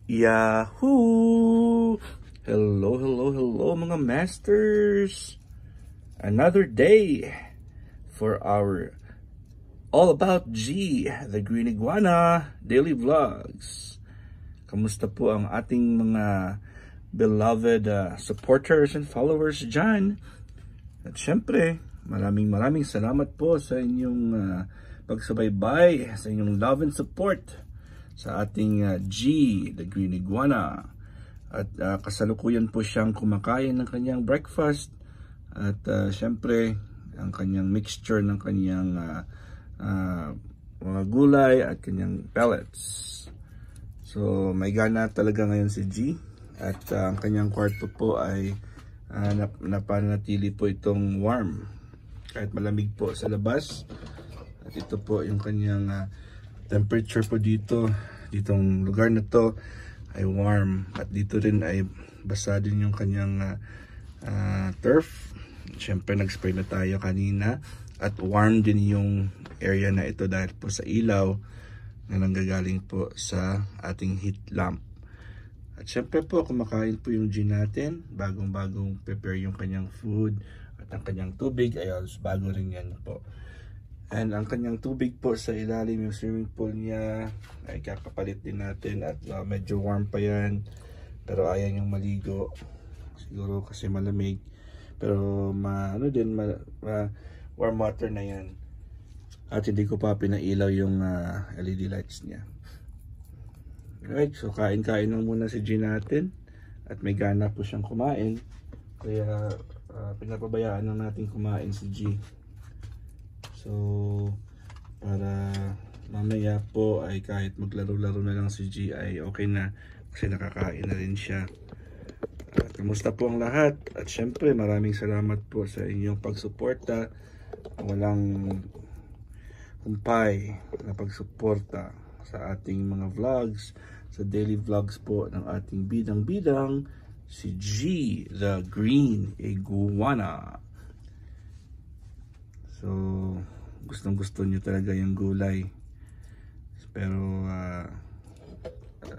Yahoo! Hello mga masters! Another day for our All About G, the Green Iguana Daily Vlogs. Kamusta po ang ating mga beloved supporters and followers dyan? At syempre, maraming salamat po sa inyong pagsubaybay, sa inyong love and support sa ating G, the Green Iguana. At kasalukuyan po siyang kumakain ng kanyang breakfast at syempre ang kanyang mixture ng kanyang mga gulay at kanyang pellets. So may gana talaga ngayon si G at ang kanyang kwarto po ay napanatili po itong warm kahit malamig po sa labas. At ito po yung kanyang temperature po ditong lugar na to ay warm, at dito rin ay basa din yung kanyang turf. Syempre nag-spray na tayo kanina at warm din yung area na ito dahil po sa ilaw na nanggagaling po sa ating heat lamp. At syempre po kumakain po yung G natin, bagong prepare yung kanyang food, at ang kanyang tubig ay bago rin yan po. And ang kanyang tubig po sa ilalim, yung swimming pool niya, ay kakapalit din natin at medyo warm pa yan. Pero ayaw niyang maligo. Siguro kasi malamig. Pero warm water na yan. At hindi ko pa pinailaw yung LED lights niya. Alright, so kain-kain lang muna si G natin. At may gana po siyang kumain. Kaya pinapabayaan lang natin kumain si G. So, para mamaya po ay kahit maglaro-laro na lang si G ay okay na kasi nakakain na rin siya. Kamusta po ang lahat? At syempre maraming salamat po sa inyong pagsuporta. Walang kumpay na pagsuporta sa ating mga vlogs, sa daily vlogs po ng ating bidang-bidang si G, the Green Iguana. So, gustong-gusto nyo talaga yung gulay. Pero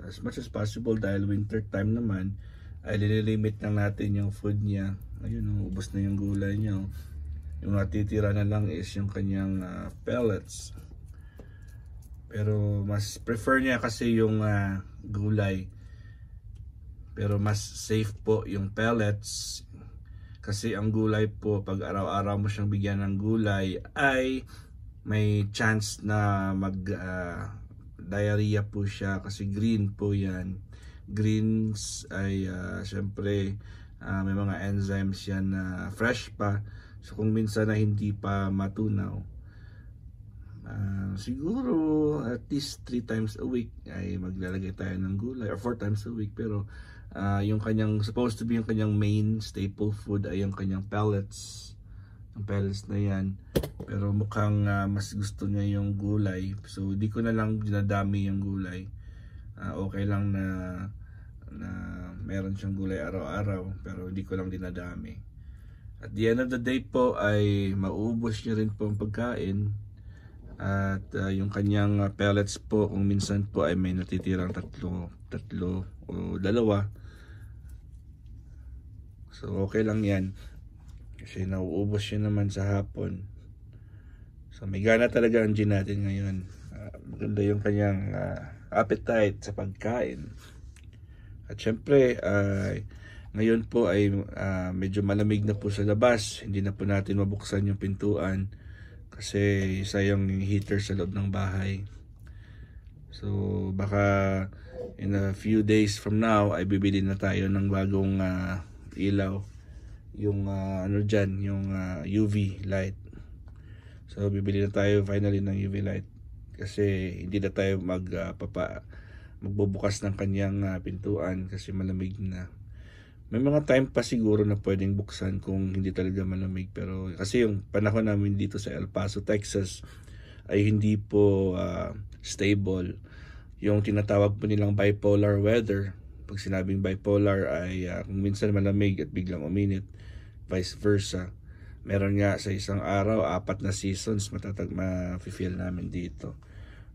as much as possible, dahil winter time naman, ay nililimit lang natin yung food niya. Ayun, ubos na yung gulay niya. Yung natitira na lang is yung kanyang pellets. Pero mas prefer niya kasi yung gulay. Pero mas safe po yung pellets. Kasi ang gulay po, pag araw-araw mo siyang bigyan ng gulay, ay may chance na diarrhea po siya kasi green po yan. Greens ay syempre may mga enzymes yan na fresh pa. So kung minsan na hindi pa matunaw, siguro at least 3 times a week ay maglalagay tayo ng gulay, or 4 times a week. Pero yung kanyang supposed to be yung kanyang main staple food ay yung kanyang pellets. Ang pellets na yan. Pero mukhang mas gusto niya yung gulay. So di ko na lang dinadami yung gulay. Okay lang na meron siyang gulay araw-araw, pero hindi ko lang dinadami. At the end of the day po ay maubos niya rin po ang pagkain. At yung kanyang pellets po, kung minsan po ay may natitirang tatlo o dalawa. So okay lang yan kasi nauubos siya naman sa hapon. So may gana talaga ang G natin ngayon. Maganda yung kanyang appetite sa pagkain. At syempre ngayon po ay medyo malamig na po sa labas. Hindi na po natin mabuksan yung pintuan kasi sayang yung heater sa loob ng bahay. So baka in a few days from now ay bibili na tayo ng bagong ilaw, yung yung UV light. So bibili na tayo finally ng UV light kasi hindi na tayo magbubukas ng kanyang pintuan kasi malamig na. May mga time pa siguro na pwedeng buksan kung hindi talaga malamig, pero kasi yung panahon namin dito sa El Paso, Texas ay hindi po stable. Yung tinatawag po nilang bipolar weather. Pag sinabing bipolar ay kung minsan malamig at biglang uminit, vice versa. Meron nga sa isang araw 4 na seasons ma-feel namin dito.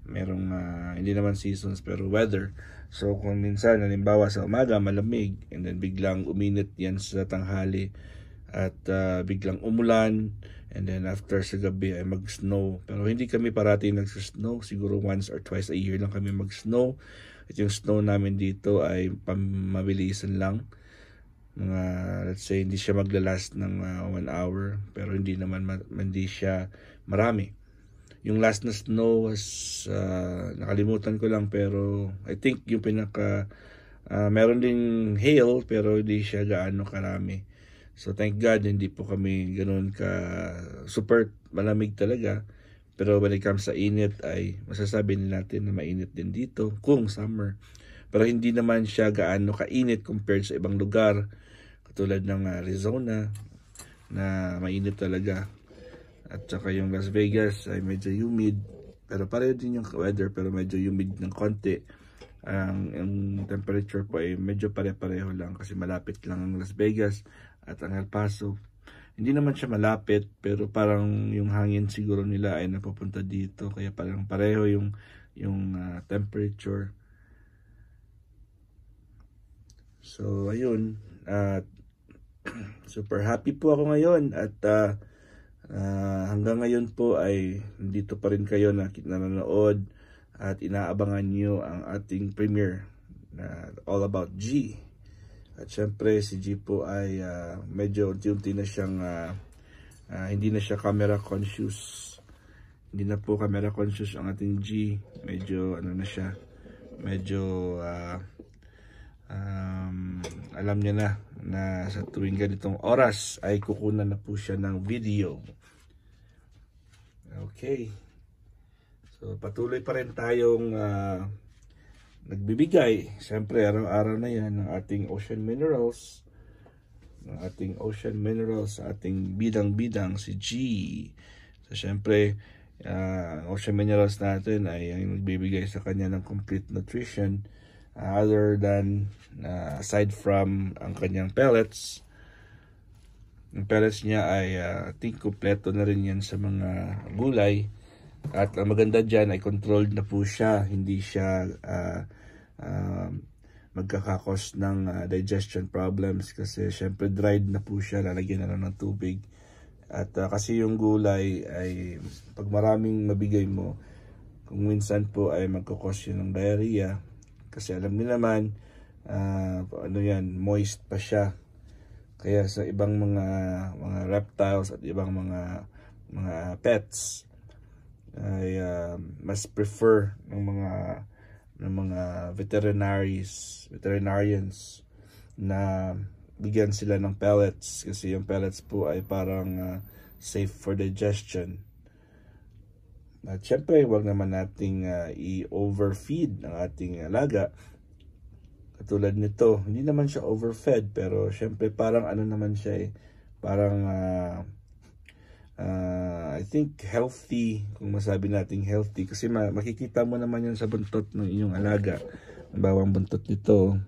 merong hindi naman seasons pero weather. So kung minsan halimbawa sa umaga malamig and then biglang uminit yan sa tanghali at biglang umulan and then after sa gabi ay mag-snow. Pero hindi kami parati nag-snow, siguro once or twice a year lang kami mag-snow. At yung snow namin dito ay pamabilisan lang. Mga let's say hindi siya maglalast ng 1 hour pero hindi naman hindi siya marami. Yung last na snow was nakalimutan ko lang pero I think yung pinaka meron ding hail pero hindi siya gaano karami. So thank God hindi po kami ganoon ka super malamig talaga. Pero when it comes sa init ay masasabi natin na mainit din dito kung summer. Pero hindi naman siya gaano kainit compared sa ibang lugar katulad ng Arizona na mainit talaga. At saka yung Las Vegas ay medyo humid. Pero pareho din yung weather pero medyo humid ng konti. Yung temperature po ay medyo pare-pareho lang kasi malapit lang ang Las Vegas at ang El Paso. Hindi naman siya malapit pero parang yung hangin siguro nila ay napupunta dito. Kaya parang pareho yung temperature. So ayun. Super happy po ako ngayon at hanggang ngayon po ay dito pa rin kayo na nanonood at inaabangan nyo ang ating premiere na All About G. At syempre si G po ay medyo unti-unti na siyang hindi na siya camera conscious. Hindi na po camera conscious ang ating G. Medyo ano na siya, medyo alam niya na sa tuwing ganitong oras ay kukunan na po siya ng video. Okay. So patuloy pa rin tayong nagbibigay. Siyempre araw-araw na yan ng ating ocean minerals. Ng ating ocean minerals sa ating bidang-bidang si G. So siyempre ocean minerals natin ay ang nagbibigay sa kanya ng complete nutrition. Other than aside from ang kanyang pellets. Yung pellets niya ay I think kompleto na rin yan sa mga gulay. At ang maganda dyan ay controlled na po siya. Hindi siya magkakakos ng digestion problems kasi syempre dried na po siya. Lalagyan na lang ng tubig. At kasi yung gulay ay pag maraming mabigay mo, kung minsan po ay magkakos yun ng diarrhea. Kasi alam niyo naman, ano yan, moist pa siya. Kaya sa ibang mga reptiles at ibang mga pets ay mas prefer ng mga veterinarians na bigyan sila ng pellets kasi yung pellets po ay parang safe for digestion. At syempre, huwag naman nating i-overfeed ang ating alaga. Katulad nito, hindi naman siya overfed, pero syempre parang ano naman siya parang I think healthy, kung masabi nating healthy. Kasi makikita mo naman yan sa buntot ng inyong alaga. Ang bawang buntot nito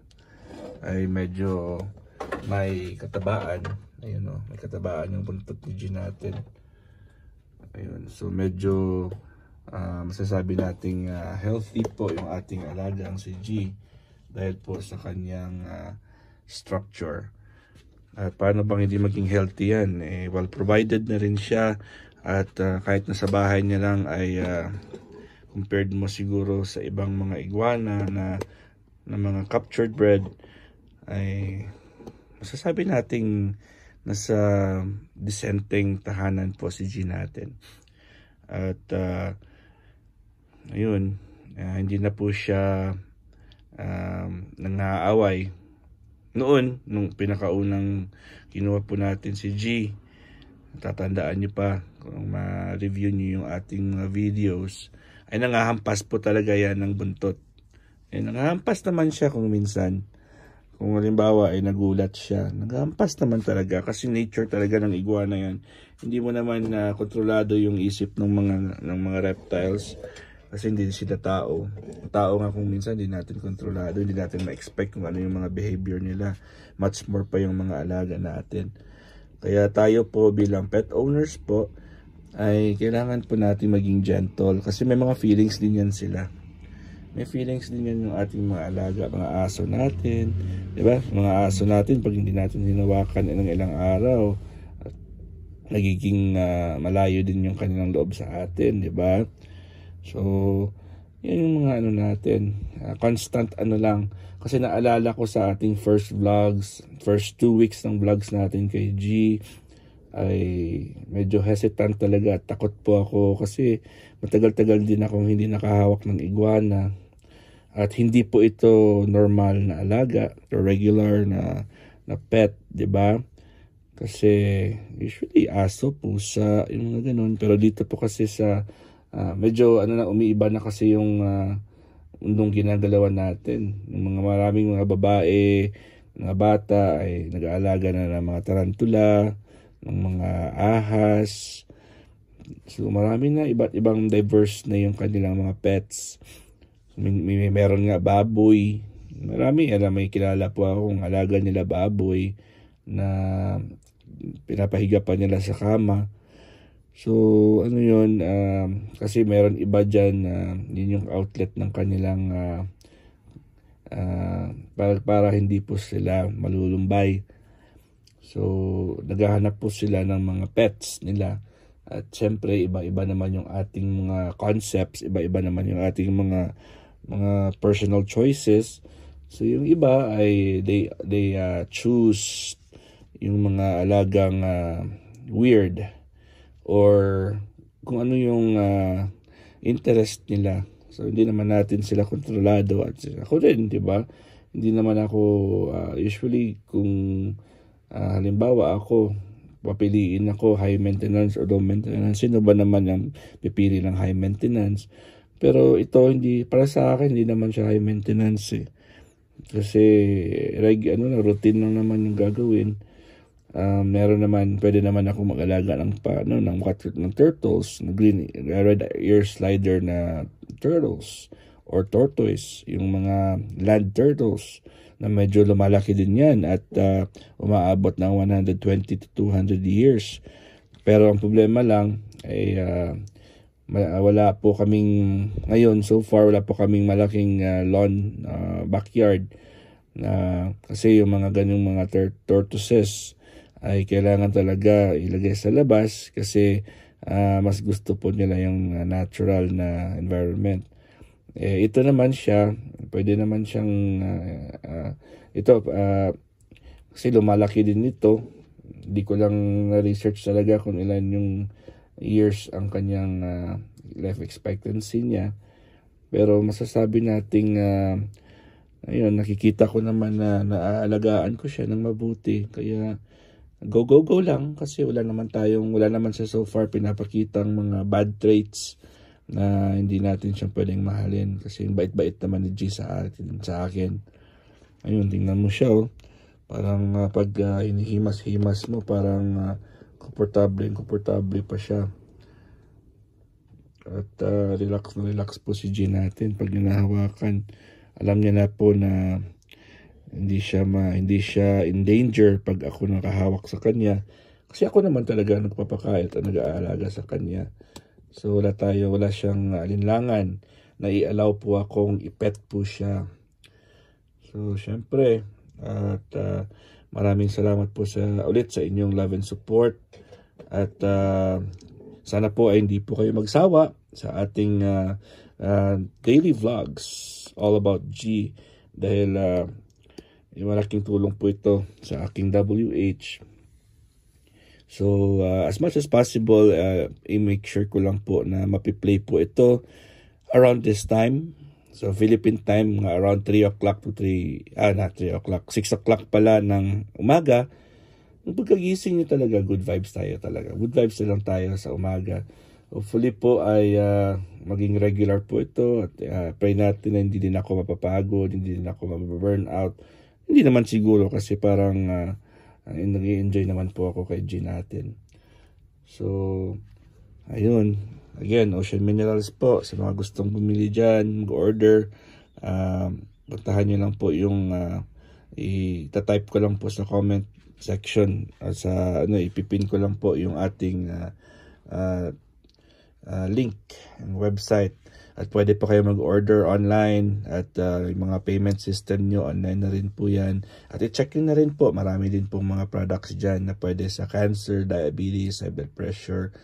ay medyo may katabaan. Ayun o, may katabaan yung buntot ni G natin. Ayun, so medyo masasabi nating healthy po yung ating alagang si G dahil po sa kanyang structure. At paano bang hindi maging healthy yan? Well provided na rin siya at kahit nasa bahay niya lang ay compared mo siguro sa ibang mga iguana na mga captured bred ay masasabi nating nasa disenteng tahanan po si G natin. At ayun, hindi na po siya nangaaway. Noon, nung pinakaunang kinuha po natin si G, tatandaan nyo pa kung ma-review nyo yung ating videos, ay nangahampas po talaga yan ng buntot. Nangahampas naman siya kung minsan. Kung halimbawa ay nagulat siya, naghampas naman talaga kasi nature talaga ng iguana yan. Hindi mo naman kontrolado yung isip ng mga reptiles kasi hindi sila tao. Tao nga kung minsan hindi natin kontrolado, hindi natin ma-expect kung ano yung mga behavior nila. Much more pa yung mga alaga natin. Kaya tayo po bilang pet owners po ay kailangan po natin maging gentle kasi may mga feelings din yan sila. May feelings din yan yung ating mga alaga, mga aso natin. Diba? Mga aso natin, pag hindi natin hinawakan ng ilang araw, nagiging malayo din yung kanilang loob sa atin. Diba? So, yun yung mga ano natin. Constant ano lang. Kasi naalala ko sa ating first 2 weeks ng vlogs natin kay G, ay medyo hesitant talaga at takot po ako kasi matagal-tagal din akong hindi nakahawak ng iguana at hindi po ito normal na alaga or regular na pet, 'di ba? Kasi usually aso, pusa, yung mga ganun, pero dito po kasi sa medyo ano na umiiba na kasi yung mundong ginagalawan natin. Yung mga maraming mga babae, mga bata ay nag-aalaga na ng mga tarantula, ng mga ahas. So marami na iba't ibang diverse na yung kanilang mga pets. Meron nga baboy. Marami, may kilala po akong alaga nila baboy na pinapahiga pa nila sa kama. So ano yun, kasi meron iba dyan, yun yung outlet ng kanilang para hindi po sila malulumbay. So, naghahanap po sila ng mga pets nila. At syempre, iba-iba naman yung ating mga concepts, iba-iba naman yung ating mga personal choices. So, yung iba ay they choose yung mga alagang weird or kung ano yung interest nila. So, hindi naman natin sila kontrolado. At ako rin, di ba? Hindi naman ako usually kung halimbawa ako, papiliin ako high maintenance o low maintenance. Sino ba naman ang pipili ng high maintenance? Pero ito hindi, para sa akin, hindi naman siya high maintenance eh. Kasi routine lang naman yung gagawin. Meron naman, pwede naman ako mag-alaga ng turtles, na green red ear slider na turtles or tortoise, yung mga land turtles na medyo lumalaki din yan at umaabot ng 120 to 200 years. Pero ang problema lang ay wala po kaming, ngayon so far, wala po kaming malaking lawn, backyard. Kasi yung mga ganyong mga tortoises ay kailangan talaga ilagay sa labas kasi mas gusto po nila yung natural na environment. Ito naman siya, pwede naman siyang kasi lumalaki din ito. Hindi ko lang na-research talaga kung ilan yung years ang kanyang life expectancy niya. Pero masasabi nating ayun, nakikita ko naman na naaalagaan ko siya ng mabuti. Kaya go lang kasi wala naman siya so far pinapakitang mga bad traits na hindi natin siya pwedeng mahalin kasi bait-bait naman ni G sa akin. Ayun, tingnan mo siya oh. Parang pag hinihimas-himas mo, parang komportable pa siya. At relax po si G natin pag hinahawakan. Alam niya na po na hindi siya in danger pag ako nakahawak sa kanya. Kasi ako naman talaga nagpapakain at nag-aalaga sa kanya. So wala siyang alinlangan na i-allow po akong i-pet po siya. So syempre, at maraming salamat po ulit sa inyong love and support. At sana po ay hindi po kayo magsawa sa ating daily vlogs all about G. Dahil malaking tulong po ito sa aking WH. So, as much as possible, i-make sure ko lang po na mapiplay po ito around this time. So, Philippine time, around 3 o'clock to 6 o'clock pala ng umaga. Yung pagkagising nyo talaga, good vibes tayo talaga. Good vibes na lang tayo sa umaga. Hopefully po ay maging regular po ito. At pray natin na hindi din ako mapapagod, hindi din ako mababurn out. Hindi naman siguro kasi parang nag-i-enjoy naman po ako kay G natin. So, ayun. Again, Ocean Minerals po. Sa mga gustong bumili dyan, mag-order. Puntahan nyo lang po yung itatype ko lang po sa comment section. Ipipin ko lang po yung ating link, ang website. At pwede po kayo mag-order online at yung mga payment system nyo, online na rin po yan. At i-check nyo na rin po, marami din pong mga products dyan na pwede sa cancer, diabetes, high blood pressure.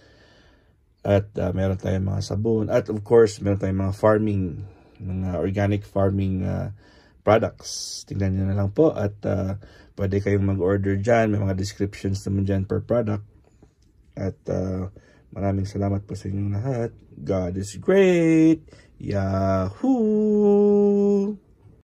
At meron tayong mga sabon. At of course, meron tayong mga farming, mga organic farming products. Tingnan nyo na lang po at pwede kayong mag-order dyan. May mga descriptions naman dyan per product. At maraming salamat po sa inyong lahat. God is great. Yahoo!